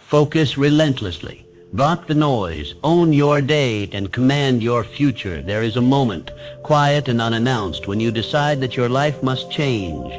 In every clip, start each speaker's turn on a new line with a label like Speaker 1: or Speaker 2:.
Speaker 1: Focus relentlessly. Block the noise, own your day, and command your future. There is a moment, quiet and unannounced, when you decide that your life must change.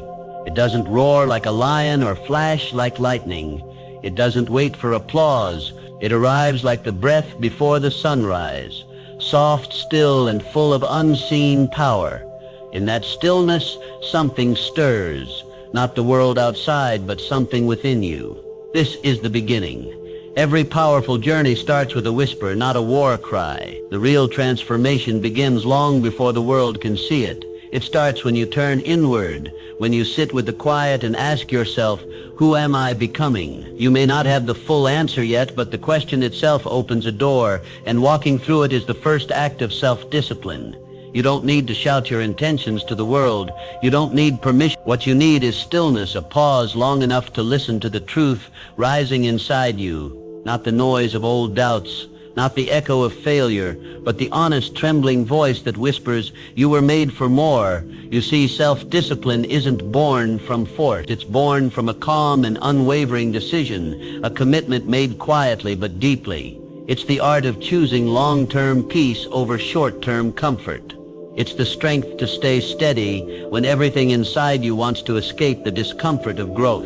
Speaker 1: It doesn't roar like a lion or flash like lightning. It doesn't wait for applause. It arrives like the breath before the sunrise, soft, still, and full of unseen power. In that stillness, something stirs, not the world outside, but something within you. This is the beginning. Every powerful journey starts with a whisper, not a war cry. The real transformation begins long before the world can see it. It starts when you turn inward, when you sit with the quiet and ask yourself, who am I becoming? You may not have the full answer yet, but the question itself opens a door, and walking through it is the first act of self-discipline. You don't need to shout your intentions to the world. You don't need permission. What you need is stillness, a pause long enough to listen to the truth rising inside you. Not the noise of old doubts, not the echo of failure, but the honest, trembling voice that whispers, you were made for more. You see, self-discipline isn't born from force. It's born from a calm and unwavering decision, a commitment made quietly but deeply. It's the art of choosing long-term peace over short-term comfort. It's the strength to stay steady when everything inside you wants to escape the discomfort of growth.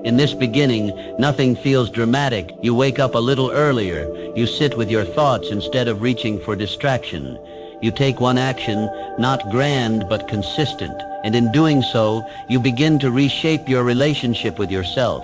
Speaker 1: In this beginning, nothing feels dramatic. You wake up a little earlier. You sit with your thoughts instead of reaching for distraction. You take one action, not grand but consistent, and in doing so, you begin to reshape your relationship with yourself.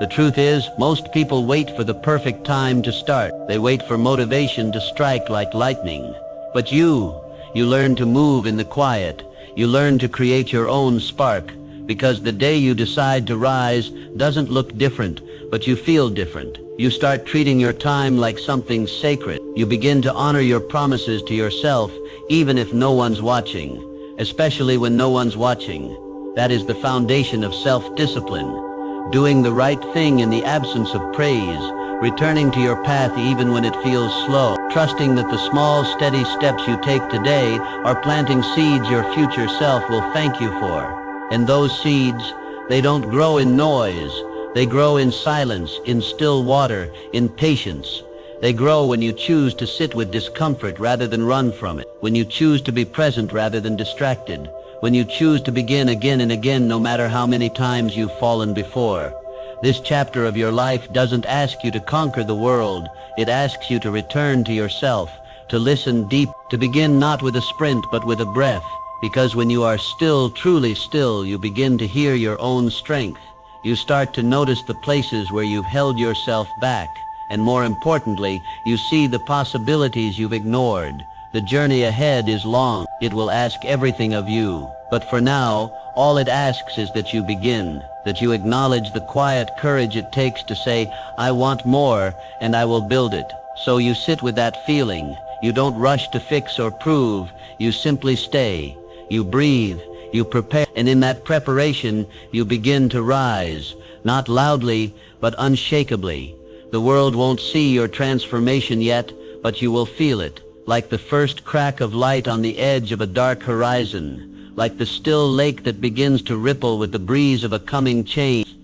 Speaker 1: The truth is, most people wait for the perfect time to start. They wait for motivation to strike like lightning. But you learn to move in the quiet. You learn to create your own spark. Because the day you decide to rise doesn't look different, but you feel different. You start treating your time like something sacred. You begin to honor your promises to yourself, even if no one's watching, especially when no one's watching. That is the foundation of self-discipline. Doing the right thing in the absence of praise, returning to your path even when it feels slow, trusting that the small, steady steps you take today are planting seeds your future self will thank you for. And those seeds, they don't grow in noise. They grow in silence, in still water, in patience. They grow when you choose to sit with discomfort rather than run from it. When you choose to be present rather than distracted. When you choose to begin again and again no matter how many times you've fallen before. This chapter of your life doesn't ask you to conquer the world. It asks you to return to yourself, to listen deep, to begin not with a sprint but with a breath. Because when you are still, truly still, you begin to hear your own strength. You start to notice the places where you've held yourself back. And more importantly, you see the possibilities you've ignored. The journey ahead is long. It will ask everything of you. But for now, all it asks is that you begin, that you acknowledge the quiet courage it takes to say, I want more, and I will build it. So you sit with that feeling. You don't rush to fix or prove. You simply stay. You breathe, you prepare, and in that preparation, you begin to rise, not loudly, but unshakably. The world won't see your transformation yet, but you will feel it, like the first crack of light on the edge of a dark horizon, like the still lake that begins to ripple with the breeze of a coming change.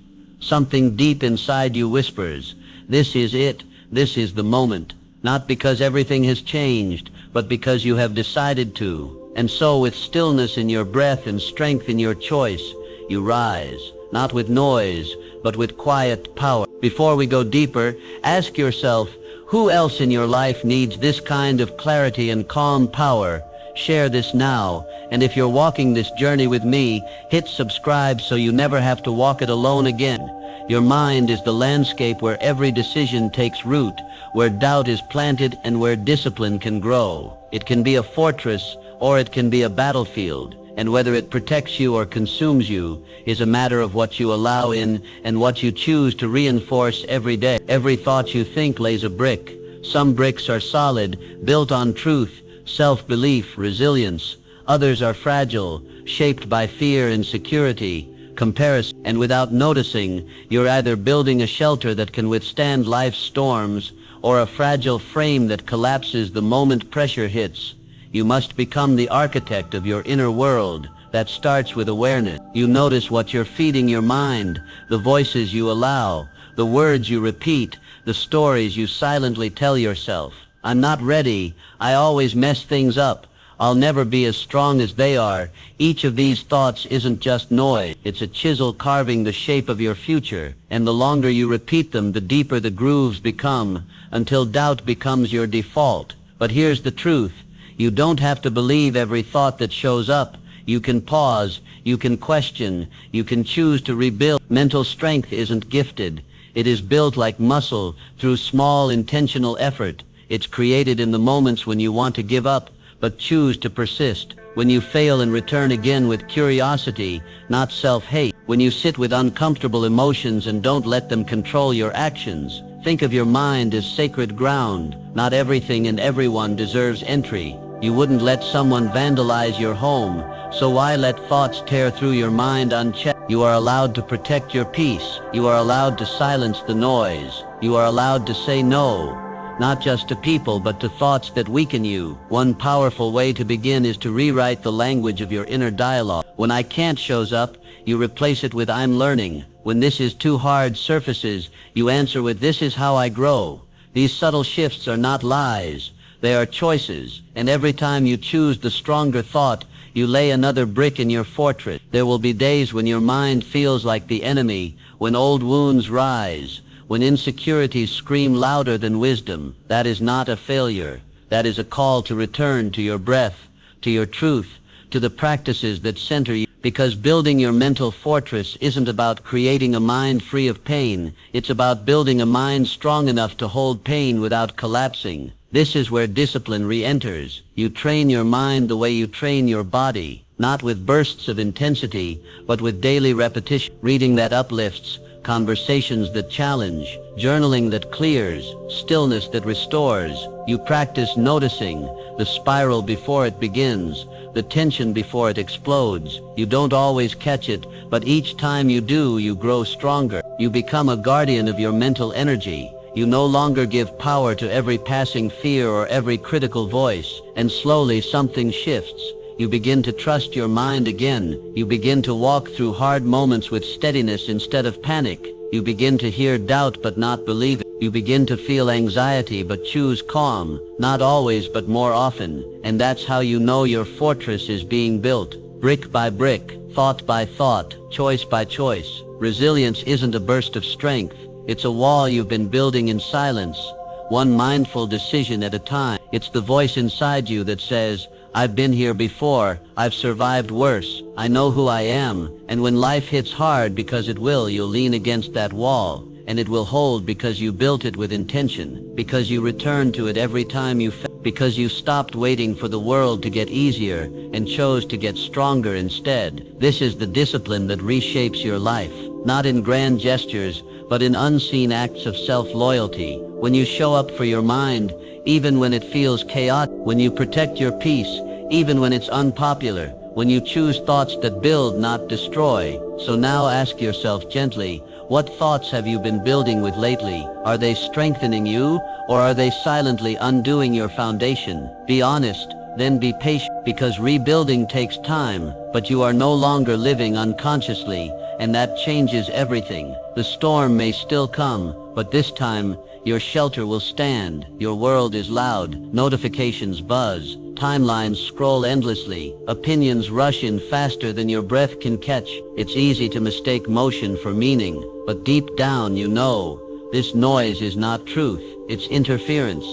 Speaker 1: Something deep inside you whispers, this is it, this is the moment, not because everything has changed, but because you have decided to. And so with stillness in your breath and strength in your choice, you rise, not with noise, but with quiet power. Before we go deeper, ask yourself, who else in your life needs this kind of clarity and calm power? Share this now, and if you're walking this journey with me, hit subscribe so you never have to walk it alone again. Your mind is the landscape where every decision takes root, where doubt is planted and where discipline can grow. It can be a fortress, or it can be a battlefield, and whether it protects you or consumes you is a matter of what you allow in and what you choose to reinforce every day. Every thought you think lays a brick. Some bricks are solid, built on truth, self-belief, resilience. Others are fragile, shaped by fear, insecurity, comparison, and without noticing, you're either building a shelter that can withstand life's storms or a fragile frame that collapses the moment pressure hits. You must become the architect of your inner world. That starts with awareness. You notice what you're feeding your mind, the voices you allow, the words you repeat, the stories you silently tell yourself. I'm not ready. I always mess things up. I'll never be as strong as they are. Each of these thoughts isn't just noise. It's a chisel carving the shape of your future. And the longer you repeat them, the deeper the grooves become, until doubt becomes your default. But here's the truth. You don't have to believe every thought that shows up. You can pause. You can question. You can choose to rebuild. Mental strength isn't gifted. It is built like muscle through small intentional effort. It's created in the moments when you want to give up, but choose to persist. When you fail and return again with curiosity, not self-hate. When you sit with uncomfortable emotions and don't let them control your actions. Think of your mind as sacred ground. Not everything and everyone deserves entry. You wouldn't let someone vandalize your home, so why let thoughts tear through your mind unchecked? You are allowed to protect your peace. You are allowed to silence the noise. You are allowed to say no. Not just to people, but to thoughts that weaken you. One powerful way to begin is to rewrite the language of your inner dialogue. When I can't shows up, you replace it with I'm learning. When this is too hard surfaces, you answer with this is how I grow. These subtle shifts are not lies. They are choices. And every time you choose the stronger thought, you lay another brick in your fortress. There will be days when your mind feels like the enemy, when old wounds rise, when insecurities scream louder than wisdom. That is not a failure. That is a call to return to your breath, to your truth, to the practices that center you. Because building your mental fortress isn't about creating a mind free of pain. It's about building a mind strong enough to hold pain without collapsing. This is where discipline re-enters. You train your mind the way you train your body, not with bursts of intensity, but with daily repetition. Reading that uplifts, conversations that challenge, journaling that clears, stillness that restores. You practice noticing the spiral before it begins, the tension before it explodes. You don't always catch it, but each time you do, you grow stronger. You become a guardian of your mental energy. You no longer give power to every passing fear or every critical voice, and slowly something shifts. You begin to trust your mind again. You begin to walk through hard moments with steadiness instead of panic. You begin to hear doubt but not believe it. You begin to feel anxiety but choose calm, not always but more often. And that's how you know your fortress is being built, brick by brick, thought by thought, choice by choice. Resilience isn't a burst of strength. It's a wall you've been building in silence, one mindful decision at a time. It's the voice inside you that says, I've been here before, I've survived worse, I know who I am. And when life hits hard, because it will, you'll lean against that wall, and it will hold because you built it with intention, because you return to it every time you fail, because you stopped waiting for the world to get easier and chose to get stronger instead. This is the discipline that reshapes your life, not in grand gestures, but in unseen acts of self-loyalty. When you show up for your mind, even when it feels chaotic, when you protect your peace, even when it's unpopular, when you choose thoughts that build, not destroy. So now ask yourself gently, what thoughts have you been building with lately? Are they strengthening you, or are they silently undoing your foundation? Be honest, then be patient, because rebuilding takes time, but you are no longer living unconsciously, and that changes everything. The storm may still come, but this time, your shelter will stand. Your world is loud, notifications buzz, timelines scroll endlessly, opinions rush in faster than your breath can catch. It's easy to mistake motion for meaning, but deep down you know, this noise is not truth, it's interference.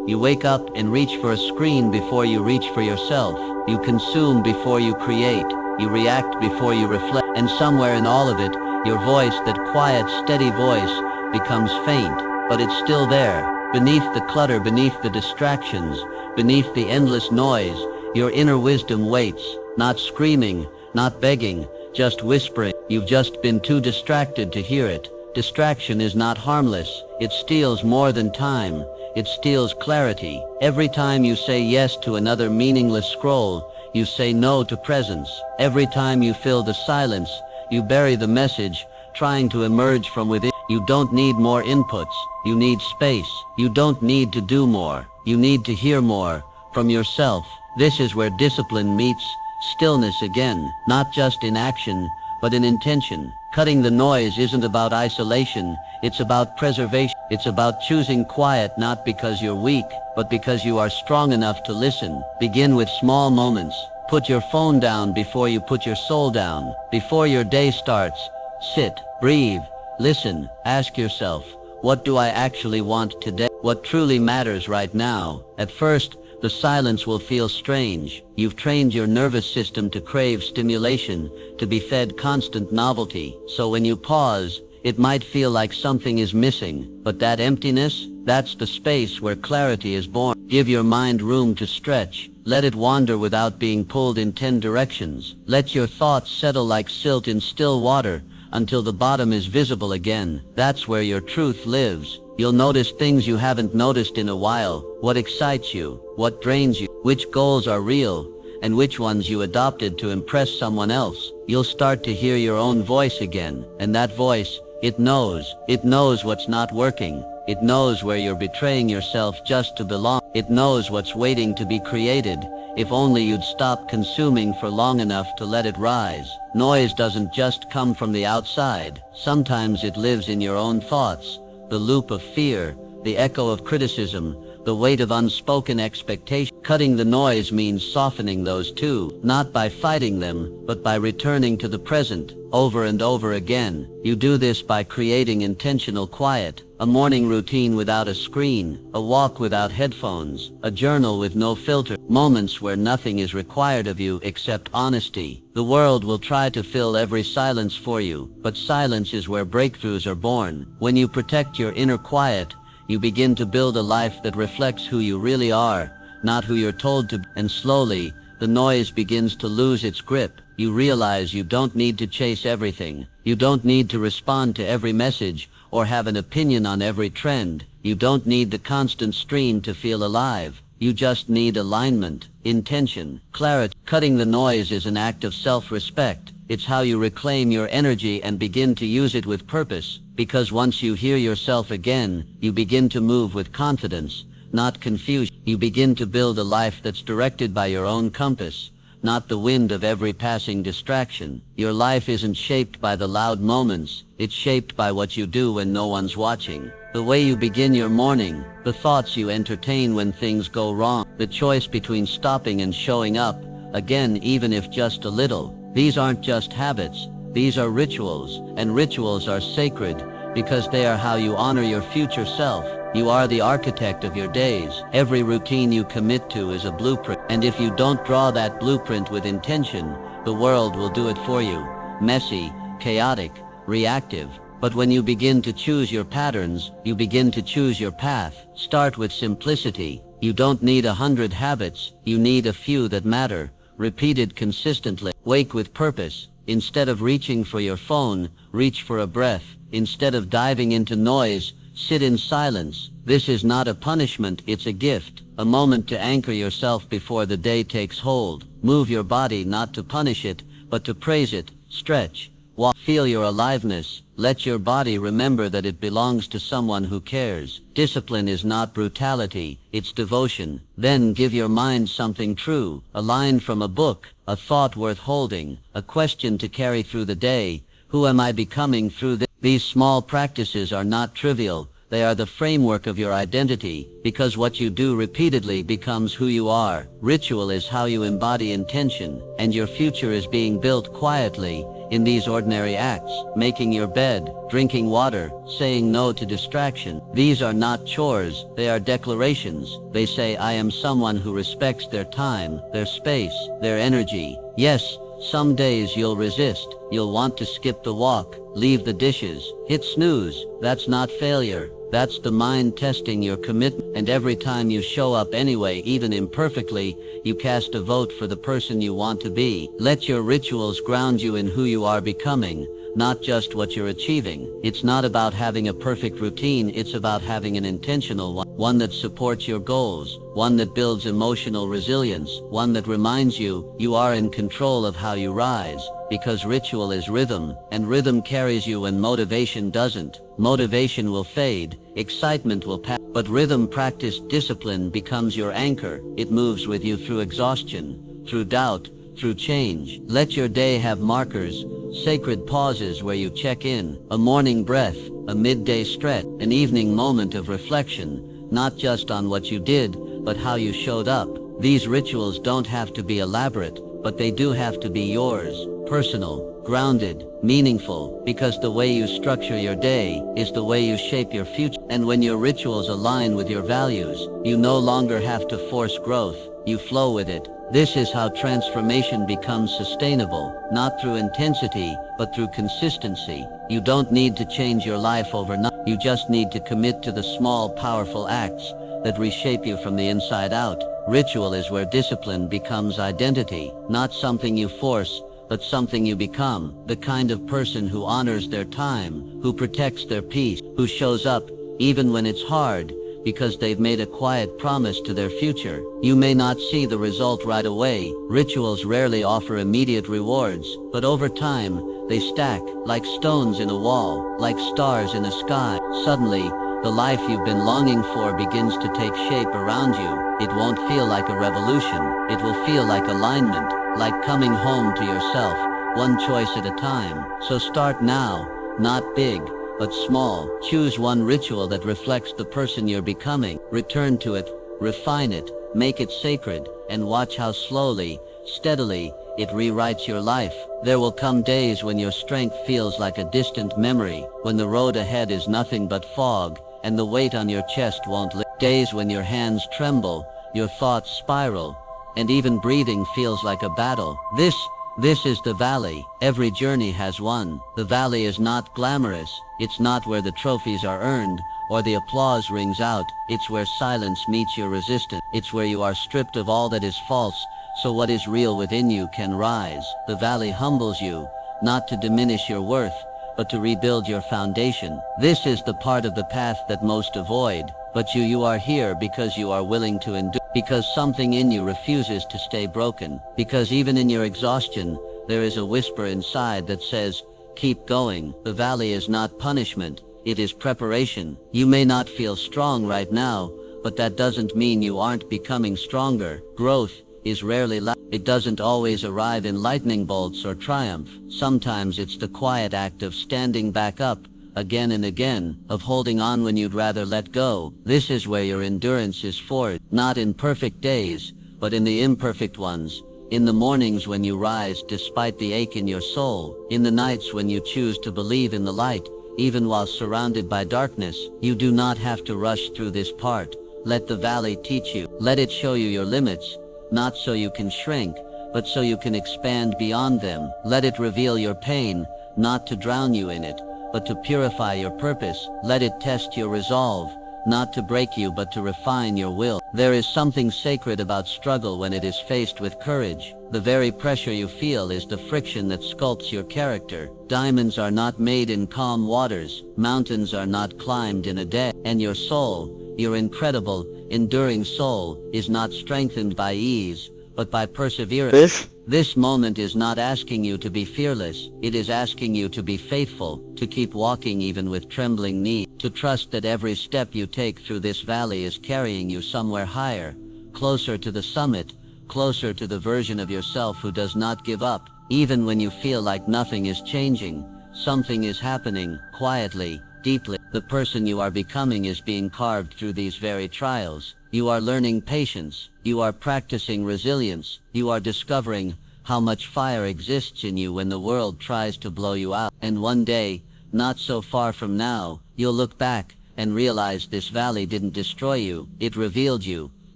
Speaker 1: You wake up and reach for a screen before you reach for yourself. You consume before you create. You react before you reflect. And somewhere in all of it, your voice, that quiet, steady voice, becomes faint, but it's still there. Beneath the clutter, beneath the distractions, beneath the endless noise, your inner wisdom waits, not screaming, not begging, just whispering. You've just been too distracted to hear it. Distraction is not harmless. It steals more than time. It steals clarity. Every time you say yes to another meaningless scroll, you say no to presence. Every time you fill the silence, you bury the message, trying to emerge from within. You don't need more inputs. You need space. You don't need to do more. You need to hear more from yourself. This is where discipline meets stillness again, not just in action, but but in intention. Cutting the noise isn't about isolation, it's about preservation. It's about choosing quiet not because you're weak, but because you are strong enough to listen. Begin with small moments. Put your phone down before you put your soul down. Before your day starts, sit, breathe, listen, ask yourself, what do I actually want today? What truly matters right now? At first, the silence will feel strange. You've trained your nervous system to crave stimulation, to be fed constant novelty. So when you pause, it might feel like something is missing, but that emptiness, that's the space where clarity is born. Give your mind room to stretch. Let it wander without being pulled in 10 directions. Let your thoughts settle like silt in still water until the bottom is visible again. That's where your truth lives. You'll notice things you haven't noticed in a while. What excites you, what drains you, which goals are real, and which ones you adopted to impress someone else. You'll start to hear your own voice again, and that voice, it knows what's not working. It knows where you're betraying yourself just to belong. It knows what's waiting to be created, if only you'd stop consuming for long enough to let it rise. Noise doesn't just come from the outside. Sometimes it lives in your own thoughts. The loop of fear, the echo of criticism, the weight of unspoken expectation. Cutting the noise means softening those too, not by fighting them, but by returning to the present, over and over again. You do this by creating intentional quiet, a morning routine without a screen, a walk without headphones, a journal with no filter, moments where nothing is required of you except honesty. The world will try to fill every silence for you, but silence is where breakthroughs are born. When you protect your inner quiet, you begin to build a life that reflects who you really are, not who you're told to be. And slowly, the noise begins to lose its grip. You realize you don't need to chase everything. You don't need to respond to every message or have an opinion on every trend. You don't need the constant stream to feel alive. You just need alignment, intention, clarity. Cutting the noise is an act of self-respect. It's how you reclaim your energy and begin to use it with purpose. Because once you hear yourself again, you begin to move with confidence, not confusion. You begin to build a life that's directed by your own compass, not the wind of every passing distraction. Your life isn't shaped by the loud moments, it's shaped by what you do when no one's watching. The way you begin your morning, the thoughts you entertain when things go wrong, the choice between stopping and showing up, again even if just a little. These aren't just habits, these are rituals, and rituals are sacred because they are how you honor your future self. You are the architect of your days. Every routine you commit to is a blueprint, and if you don't draw that blueprint with intention, the world will do it for you. Messy, chaotic, reactive. But when you begin to choose your patterns, you begin to choose your path. Start with simplicity. You don't need 100 habits, you need a few that matter, repeated consistently. Wake with purpose. Instead of reaching for your phone, reach for a breath. Instead of diving into noise, sit in silence. This is not a punishment, it's a gift, a moment to anchor yourself before the day takes hold. Move your body not to punish it, but to praise it. Stretch, walk, feel your aliveness. Let your body remember that it belongs to someone who cares. Discipline is not brutality, it's devotion. Then give your mind something true, a line from a book, a thought worth holding, a question to carry through the day. Who am I becoming through this? These small practices are not trivial. They are the framework of your identity, because what you do repeatedly becomes who you are. Ritual is how you embody intention, and your future is being built quietly, in these ordinary acts. Making your bed, drinking water, saying no to distraction. These are not chores, they are declarations. They say, I am someone who respects their time, their space, their energy. Yes, some days you'll resist. You'll want to skip the walk, leave the dishes, hit snooze. That's not failure. That's the mind testing your commitment. And every time you show up anyway, even imperfectly, you cast a vote for the person you want to be. Let your rituals ground you in who you are becoming, not just what you're achieving. It's not about having a perfect routine, it's about having an intentional one that supports your goals, one that builds emotional resilience, one that reminds you, you are in control of how you rise. Because ritual is rhythm, and rhythm carries you when motivation doesn't. Motivation will fade, excitement will pass, but rhythm practiced discipline becomes your anchor. It moves with you through exhaustion, through doubt, through change. Let your day have markers, sacred pauses where you check in, a morning breath, a midday stretch, an evening moment of reflection, not just on what you did, but how you showed up. These rituals don't have to be elaborate, but they do have to be yours, personal, grounded, meaningful, because the way you structure your day is the way you shape your future. And when your rituals align with your values, you no longer have to force growth, you flow with it. This is how transformation becomes sustainable, not through intensity, but through consistency. You don't need to change your life overnight. You just need to commit to the small, powerful acts that reshape you from the inside out. Ritual is where discipline becomes identity, not something you force, but something you become. The kind of person who honors their time, who protects their peace, who shows up even when it's hard, because they've made a quiet promise to their future. You may not see the result right away. Rituals rarely offer immediate rewards, but over time, they stack, like stones in a wall, like stars in the sky. Suddenly, the life you've been longing for begins to take shape around you. It won't feel like a revolution. It will feel like alignment, like coming home to yourself, one choice at a time. So start now, not big, but small. Choose one ritual that reflects the person you're becoming. Return to it, refine it, make it sacred, and watch how slowly, steadily, it rewrites your life. There will come days when your strength feels like a distant memory, when the road ahead is nothing but fog, and the weight on your chest won't lift. Days when your hands tremble, your thoughts spiral, and even breathing feels like a battle. This is the valley. Every journey has one. The valley is not glamorous. It's not where the trophies are earned, or the applause rings out. It's where silence meets your resistance. It's where you are stripped of all that is false, so what is real within you can rise. The valley humbles you, not to diminish your worth, but to rebuild your foundation. This is the part of the path that most avoid, but you are here because you are willing to endure, because something in you refuses to stay broken, because even in your exhaustion, there is a whisper inside that says, keep going. The valley is not punishment, it is preparation. You may not feel strong right now, but that doesn't mean you aren't becoming stronger. Growth is rarely loud. It doesn't always arrive in lightning bolts or triumph. Sometimes it's the quiet act of standing back up again and again, of holding on when you'd rather let go. This is where your endurance is forged, not in perfect days, but in the imperfect ones. In the mornings when you rise despite the ache in your soul, in the nights when you choose to believe in the light, even while surrounded by darkness. You do not have to rush through this part. Let the valley teach you. Let it show you your limits, not so you can shrink, but so you can expand beyond them. Let it reveal your pain, not to drown you in it, but to purify your purpose. Let it test your resolve, not to break you but to refine your will. There is something sacred about struggle when it is faced with courage. The very pressure you feel is the friction that sculpts your character. Diamonds are not made in calm waters, mountains are not climbed in a day, and your soul, your incredible, enduring soul, is not strengthened by ease, but by perseverance. This moment is not asking you to be fearless, it is asking you to be faithful, to keep walking even with trembling knees, to trust that every step you take through this valley is carrying you somewhere higher, closer to the summit, closer to the version of yourself who does not give up. Even when you feel like nothing is changing, something is happening, quietly, deeply. The person you are becoming is being carved through these very trials. You are learning patience, you are practicing resilience, you are discovering how much fire exists in you when the world tries to blow you out. And one day, not so far from now, you'll look back and realize this valley didn't destroy you, it revealed you.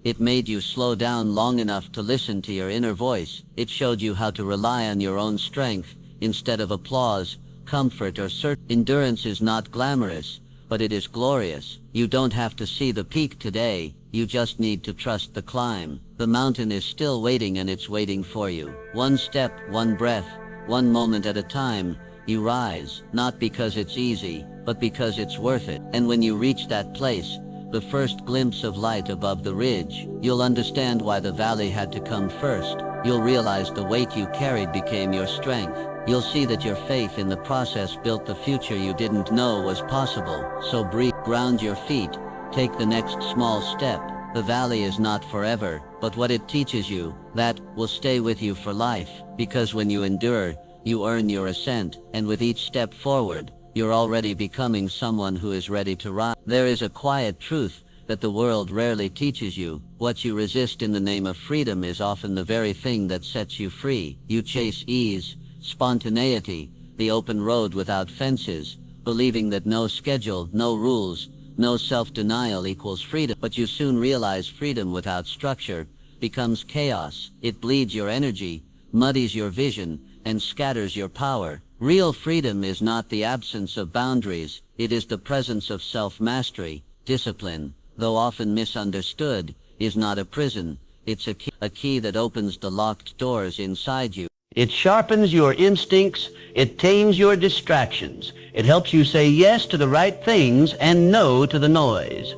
Speaker 1: It made you slow down long enough to listen to your inner voice. It showed you how to rely on your own strength instead of applause, comfort, or certainty. Endurance is not glamorous, but it is glorious. You don't have to see the peak today, you just need to trust the climb. The mountain is still waiting and it's waiting for you. One step, one breath, one moment at a time, you rise, not because it's easy, but because it's worth it. And when you reach that place, the first glimpse of light above the ridge, you'll understand why the valley had to come first. You'll realize the weight you carried became your strength. You'll see that your faith in the process built the future you didn't know was possible. So breathe, ground your feet, take the next small step,
Speaker 2: The valley is not forever, but what it teaches you, that will stay with you for life, because when you endure, you earn your ascent, and with each step forward, you're already becoming someone who is ready to rise. There is a quiet truth that the world rarely teaches you. What you resist in the name of freedom is often the very thing that sets you free. You chase ease, spontaneity, the open road without fences, believing that no schedule, no rules, no self-denial equals freedom. But you soon realize freedom without structure becomes chaos. It bleeds your energy, muddies your vision, and scatters your power. Real freedom is not the absence of boundaries, it is the presence of self-mastery. Discipline, though often misunderstood, is not a prison. It's a key that opens the locked doors inside you.
Speaker 1: It sharpens your instincts, it tames your distractions. It helps you say yes to the right things and no to the noise.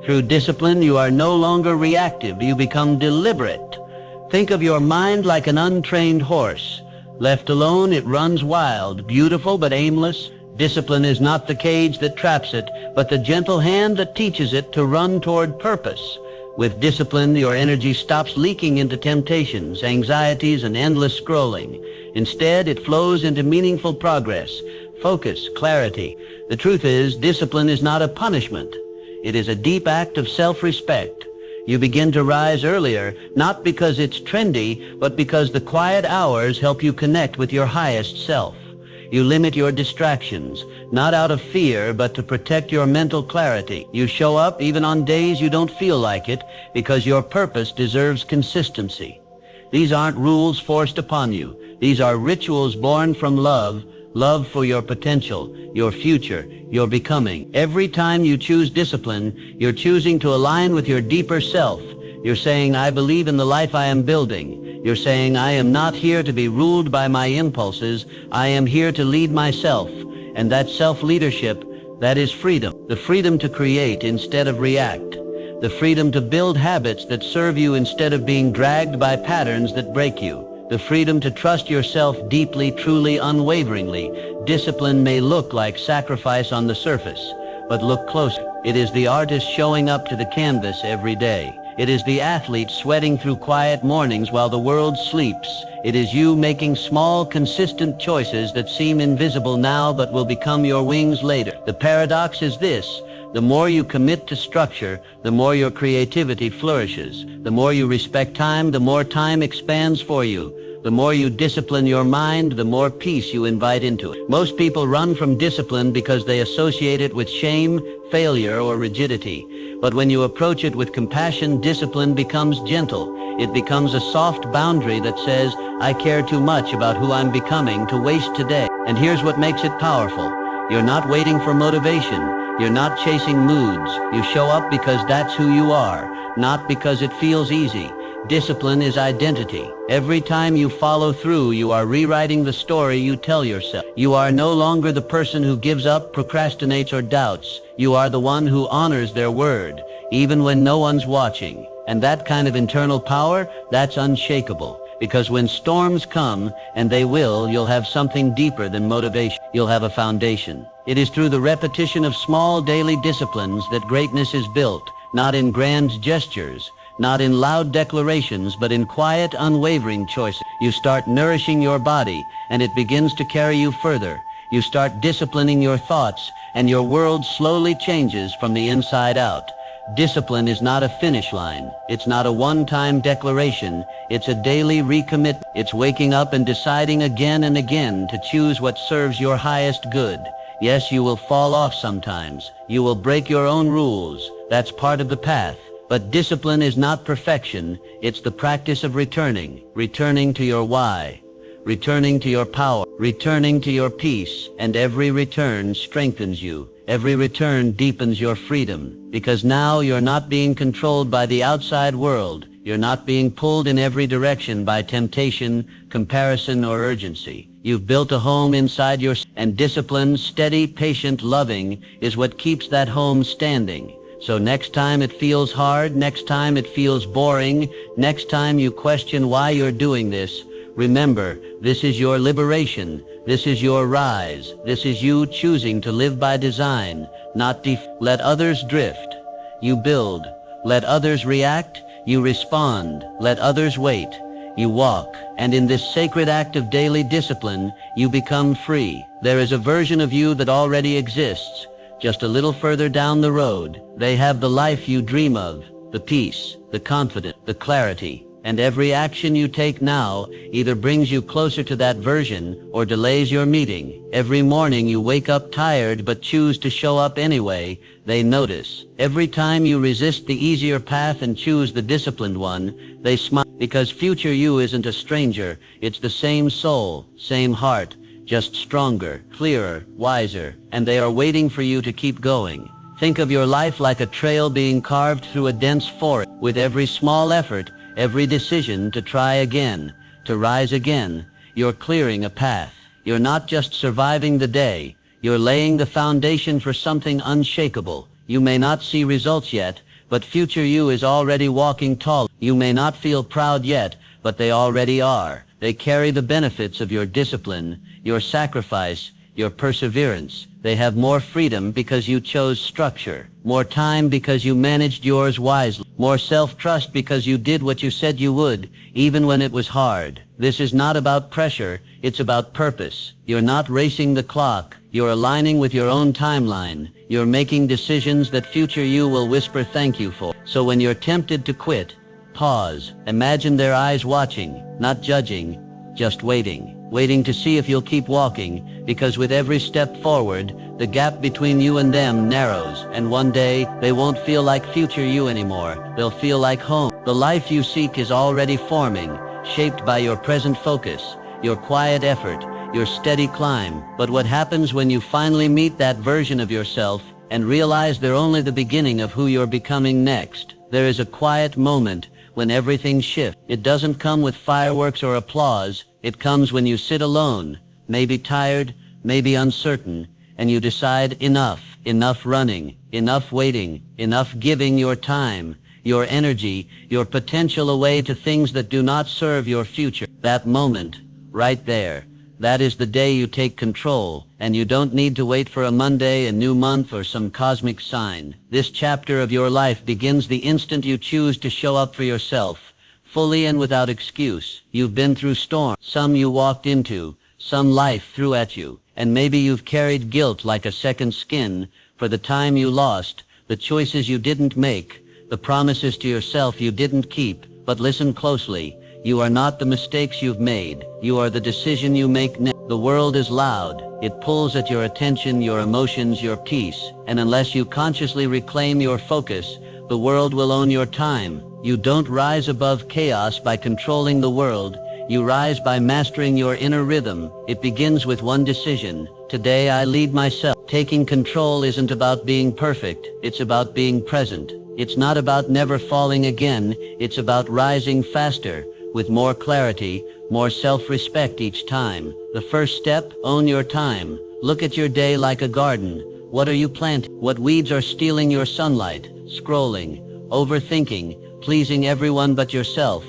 Speaker 1: Through discipline, you are no longer reactive, you become deliberate. Think of your mind like an untrained horse. Left alone, it runs wild, beautiful but aimless. Discipline is not the cage that traps it, but the gentle hand that teaches it to run toward purpose. With discipline, your energy stops leaking into temptations, anxieties, and endless scrolling. Instead, it flows into meaningful progress, focus, clarity. The truth is, discipline is not a punishment. It is a deep act of self-respect. You begin to rise earlier, not because it's trendy, but because the quiet hours help you connect with your highest self. You limit your distractions, not out of fear, but to protect your mental clarity. You show up even on days you don't feel like it, because your purpose deserves consistency. These aren't rules forced upon you. These are rituals born from love, love for your potential, your future, your becoming. Every time you choose discipline, you're choosing to align with your deeper self. You're saying, I believe in the life I am building. You're saying, I am not here to be ruled by my impulses. I am here to lead myself. And that self-leadership, that is freedom. The freedom to create instead of react. The freedom to build habits that serve you instead of being dragged by patterns that break you. The freedom to trust yourself deeply, truly, unwaveringly. Discipline may look like sacrifice on the surface, but look closer. It is the artist showing up to the canvas every day. It is the athlete sweating through quiet mornings while the world sleeps. It is you making small, consistent choices that seem invisible now but will become your wings later. The paradox is this: the more you commit to structure, the more your creativity flourishes. The more you respect time, the more time expands for you. The more you discipline your mind, the more peace you invite into it. Most people run from discipline because they associate it with shame, failure, or rigidity. But when you approach it with compassion, discipline becomes gentle. It becomes a soft boundary that says, I care too much about who I'm becoming to waste today. And here's what makes it powerful. You're not waiting for motivation. You're not chasing moods. You show up because that's who you are, not because it feels easy. Discipline is identity. Every time you follow through, you are rewriting the story you tell yourself. You are no longer the person who gives up, procrastinates, or doubts. You are the one who honors their word, even when no one's watching. And that kind of internal power, that's unshakable. Because when storms come, and they will, you'll have something deeper than motivation. You'll have a foundation. It is through the repetition of small daily disciplines that greatness is built, not in grand gestures, not in loud declarations, but in quiet, unwavering choices. You start nourishing your body, and it begins to carry you further. You start disciplining your thoughts, and your world slowly changes from the inside out. Discipline is not a finish line. It's not a one-time declaration. It's a daily recommit. It's waking up and deciding again and again to choose what serves your highest good. Yes, you will fall off sometimes. You will break your own rules. That's part of the path. But discipline is not perfection. It's the practice of returning to your why, returning to your power, returning to your peace. And every return strengthens you. Every return deepens your freedom. Because now you're not being controlled by the outside world. You're not being pulled in every direction by temptation, comparison, or urgency. You've built a home inside yourself, and discipline, steady, patient, loving, is what keeps that home standing. So next time it feels hard, next time it feels boring, next time you question why you're doing this, remember, this is your liberation. This is your rise. This is you choosing to live by design, not let others drift. You build. Let others react, you respond. Let others wait, you walk. And in this sacred act of daily discipline, you become free. There is a version of you that already exists, just a little further down the road. They have the life you dream of, the peace, the confidence, the clarity. And every action you take now either brings you closer to that version or delays your meeting. Every morning you wake up tired but choose to show up anyway. They notice. Every time you resist the easier path and choose the disciplined one, they smile. Because future you isn't a stranger. It's the same soul, same heart, just stronger, clearer, wiser. And they are waiting for you to keep going. Think of your life like a trail being carved through a dense forest. With every small effort, every decision to try again, to rise again, you're clearing a path. You're not just surviving the day, you're laying the foundation for something unshakable. You may not see results yet, but future you is already walking tall. You may not feel proud yet, but they already are. They carry the benefits of your discipline, your sacrifice, your perseverance. They have more freedom because you chose structure, more time because you managed yours wisely, more self-trust because you did what you said you would, even when it was hard. This is not about pressure, it's about purpose. You're not racing the clock, you're aligning with your own timeline. You're making decisions that future you will whisper thank you for. So when you're tempted to quit, pause. Imagine their eyes watching, not judging, just waiting. Waiting to see if you'll keep walking, because with every step forward, the gap between you and them narrows, and one day, they won't feel like future you anymore. They'll feel like home. The life you seek is already forming, shaped by your present focus, your quiet effort, your steady climb. But what happens when you finally meet that version of yourself and realize they're only the beginning of who you're becoming next? There is a quiet moment when everything shifts. It doesn't come with fireworks or applause. It comes when you sit alone, maybe tired, maybe uncertain, and you decide enough running, enough waiting, enough giving your time, your energy, your potential away to things that do not serve your future. That moment, right there, that is the day you take control, and you don't need to wait for a Monday, a new month, or some cosmic sign. This chapter of your life begins the instant you choose to show up for yourself, fully and without excuse. You've been through storms, some you walked into, some life threw at you, and maybe you've carried guilt like a second skin for the time you lost, the choices you didn't make, the promises to yourself you didn't keep. But listen closely. You are not the mistakes you've made. You are the decision you make next. The world is loud. It pulls at your attention, your emotions, your peace. And unless you consciously reclaim your focus, the world will own your time. You don't rise above chaos by controlling the world. You rise by mastering your inner rhythm. It begins with one decision. Today I lead myself. Taking control isn't about being perfect. It's about being present. It's not about never falling again. It's about rising faster, with more clarity, more self-respect each time. The first step, own your time. Look at your day like a garden. What are you planting? What weeds are stealing your sunlight? Scrolling, overthinking, pleasing everyone but yourself.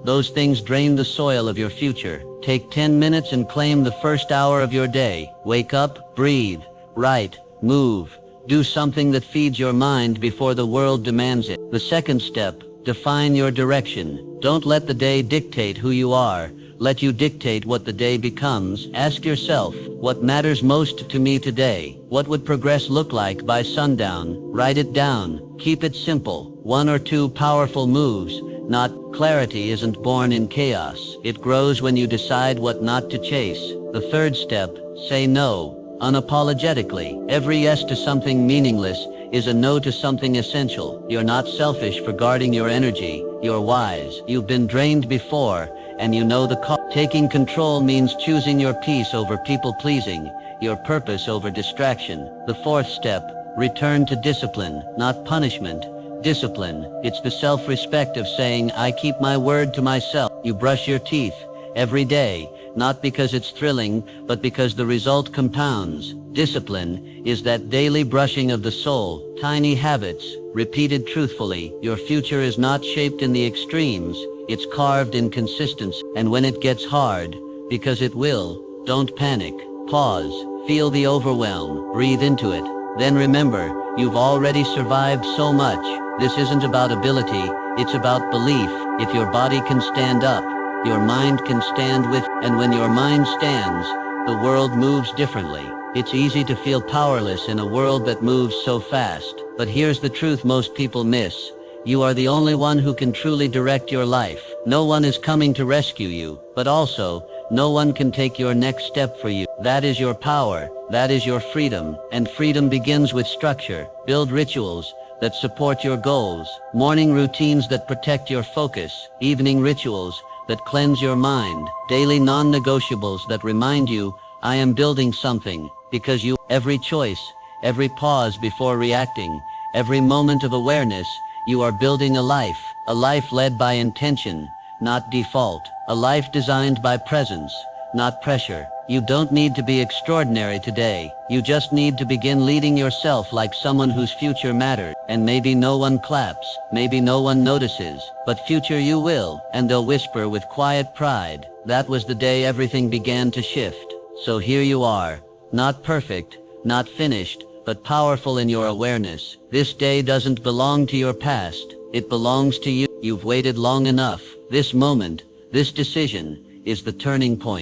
Speaker 1: Those things drain the soil of your future. Take 10 minutes and claim the first hour of your day. Wake up, breathe, write, move. Do something that feeds your mind before the world demands it. The second step, define your direction. Don't let the day dictate who you are. Let you dictate what the day becomes. Ask yourself, what matters most to me today? What would progress look like by sundown? Write it down. Keep it simple. 1 or 2 powerful moves. Not clarity isn't born in chaos. It grows when you decide what not to chase. The third step, say no. Unapologetically. Every yes to something meaningless is a no to something essential. You're not selfish for guarding your energy. You're wise. You've been drained before, and you know the cost. Taking control means choosing your peace over people-pleasing, your purpose over distraction. The fourth step, return to discipline, not punishment. Discipline. It's the self-respect of saying, I keep my word to myself. You brush your teeth every day, not because it's thrilling, but because the result compounds. Discipline is that daily brushing of the soul, tiny habits, repeated truthfully. Your future is not shaped in the extremes, it's carved in consistency. And when it gets hard, because it will, don't panic. Pause, feel the overwhelm, breathe into it. Then remember, you've already survived so much.
Speaker 2: This isn't about ability, it's about belief. If your body can stand up, your mind can stand with, and when your mind stands, the world moves differently. It's easy to feel powerless in a world that moves so fast. But here's the truth most people miss. You are the only one who can truly direct your life. No one is coming to rescue you, but also, no one can take your next step for you. That is your power, that is your freedom, and freedom begins with structure. Build rituals that support your goals, morning routines that protect your focus, evening rituals that cleanse your mind, daily non-negotiables that remind you, I am building something, because you, every choice, every pause before reacting, every moment of awareness, you are building a life led by intention, not default, a life designed by presence, not pressure. You don't need to be extraordinary today. You just need to begin leading yourself like someone whose future matters. And maybe no one claps, maybe no one notices, but future you will, and they'll whisper with quiet pride, that was the day everything began to shift. So here you are, not perfect, not finished, but powerful in your awareness. This day doesn't belong to your past, it belongs to you. You've waited long enough. This moment, this decision, is the turning point.